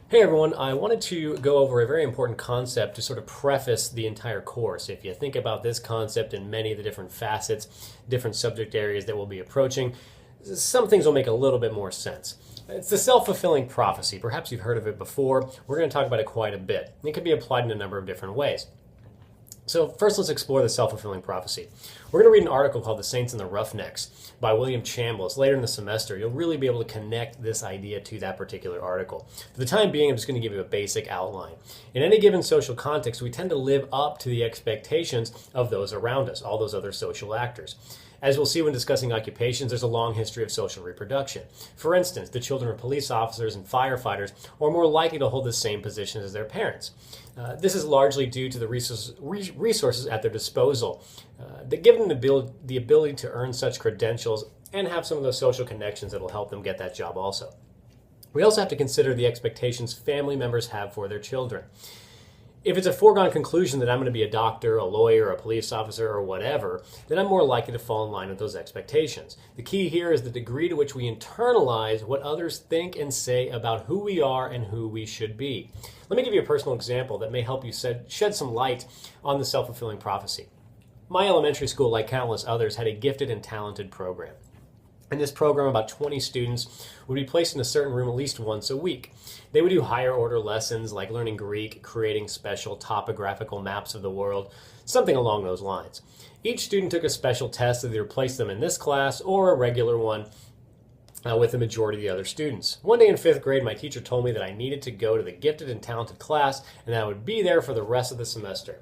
Hey everyone, I wanted to go over a very important concept to sort of preface the entire course. If you think about this concept and many of the different facets, different subject areas that we'll be approaching, some things will make a little bit more sense. It's the self-fulfilling prophecy. Perhaps you've heard of it before. We're going to talk about it quite a bit. It can be applied in a number of different ways. So first, let's explore the self-fulfilling prophecy. We're going to read an article called The Saints and the Roughnecks by William Chambliss. Later in the semester, you'll really be able to connect this idea to that particular article. For the time being, I'm just going to give you a basic outline. In any given social context, we tend to live up to the expectations of those around us, all those other social actors. As we'll see when discussing occupations, there's a long history of social reproduction. For instance, the children of police officers and firefighters are more likely to hold the same positions as their parents. This is largely due to the resources at their disposal that give them the ability to earn such credentials and have some of those social connections that will help them get that job also. We also have to consider the expectations family members have for their children. If it's a foregone conclusion that I'm going to be a doctor, a lawyer, a police officer, or whatever, then I'm more likely to fall in line with those expectations. The key here is the degree to which we internalize what others think and say about who we are and who we should be. Let me give you a personal example that may help you shed some light on the self-fulfilling prophecy. My elementary school, like countless others, had a gifted and talented program. In this program, about 20 students would be placed in a certain room at least once a week. They would do higher order lessons like learning Greek, creating special topographical maps of the world, something along those lines. Each student took a special test that either placed them in this class or a regular one with the majority of the other students. One day in 5th grade, my teacher told me that I needed to go to the gifted and talented class and that I would be there for the rest of the semester.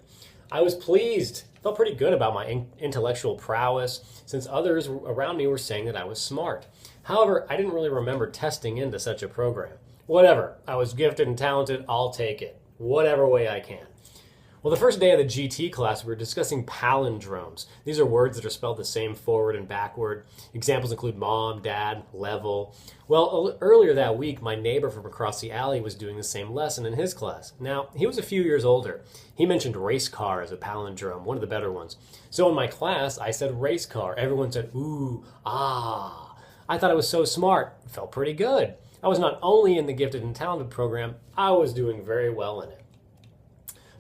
I was pleased, felt pretty good about my intellectual prowess since others around me were saying that I was smart. However, I didn't really remember testing into such a program. Whatever, I was gifted and talented, I'll take it, whatever way I can. Well, the first day of the GT class, we were discussing palindromes. These are words that are spelled the same forward and backward. Examples include mom, dad, level. Well, earlier that week, my neighbor from across the alley was doing the same lesson in his class. Now, he was a few years older. He mentioned race car as a palindrome, one of the better ones. So in my class, I said race car. Everyone said, ooh, ah. I thought I was so smart. It felt pretty good. I was not only in the gifted and talented program, I was doing very well in it.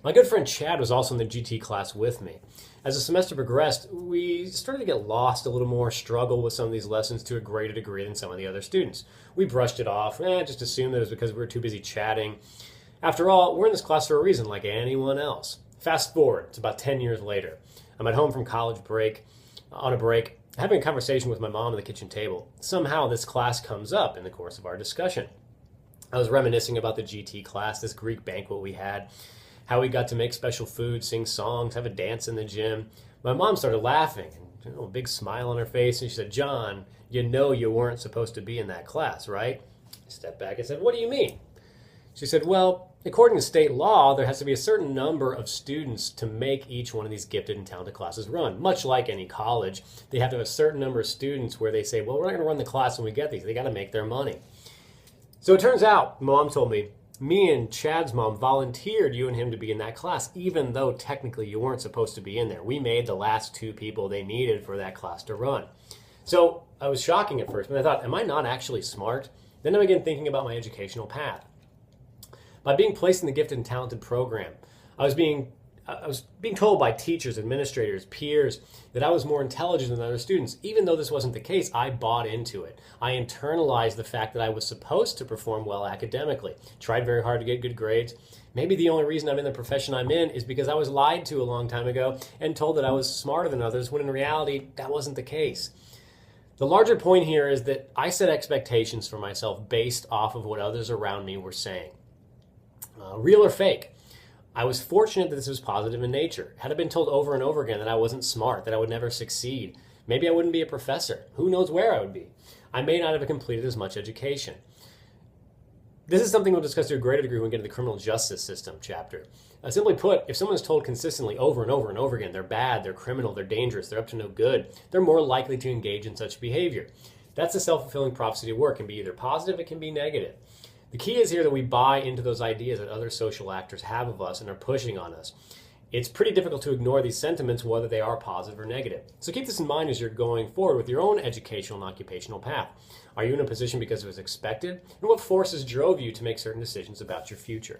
My good friend Chad was also in the GT class with me. As the semester progressed, we started to get lost a little more, struggle with some of these lessons to a greater degree than some of the other students. We brushed it off, just assumed that it was because we were too busy chatting. After all, we're in this class for a reason, like anyone else. Fast forward, it's about 10 years later. I'm at home from college on a break, having a conversation with my mom at the kitchen table. Somehow this class comes up in the course of our discussion. I was reminiscing about the GT class, this Greek banquet we had, how we got to make special food, sing songs, have a dance in the gym. My mom started laughing, and a big smile on her face, and she said, John, you know you weren't supposed to be in that class, right? I stepped back and said, what do you mean? She said, well, according to state law, there has to be a certain number of students to make each one of these gifted and talented classes run. Much like any college, they have to have a certain number of students where they say, well, we're not going to run the class when we get these. They got to make their money. So it turns out, Mom told me and Chad's mom volunteered you and him to be in that class, even though technically you weren't supposed to be in there. We made the last 2 people they needed for that class to run. So I was shocking at first, but I thought, am I not actually smart? Then I began thinking about my educational path. By being placed in the gifted and talented program, I was being told by teachers, administrators, peers that I was more intelligent than other students. Even though this wasn't the case, I bought into it. I internalized the fact that I was supposed to perform well academically. Tried very hard to get good grades. Maybe the only reason I'm in the profession I'm in is because I was lied to a long time ago and told that I was smarter than others, when in reality, that wasn't the case. The larger point here is that I set expectations for myself based off of what others around me were saying. Real or fake? I was fortunate that this was positive in nature. Had I been told over and over again that I wasn't smart, that I would never succeed, maybe I wouldn't be a professor. Who knows where I would be? I may not have completed as much education. This is something we'll discuss to a greater degree when we get to the criminal justice system chapter. Simply put, if someone is told consistently over and over and over again, they're bad, they're criminal, they're dangerous, they're up to no good, they're more likely to engage in such behavior. That's a self-fulfilling prophecy at work. It can be either positive, it can be negative. The key is here that we buy into those ideas that other social actors have of us and are pushing on us. it's pretty difficult to ignore these sentiments, whether they are positive or negative. So keep this in mind as you're going forward with your own educational and occupational path. Are you in a position because it was expected? And what forces drove you to make certain decisions about your future?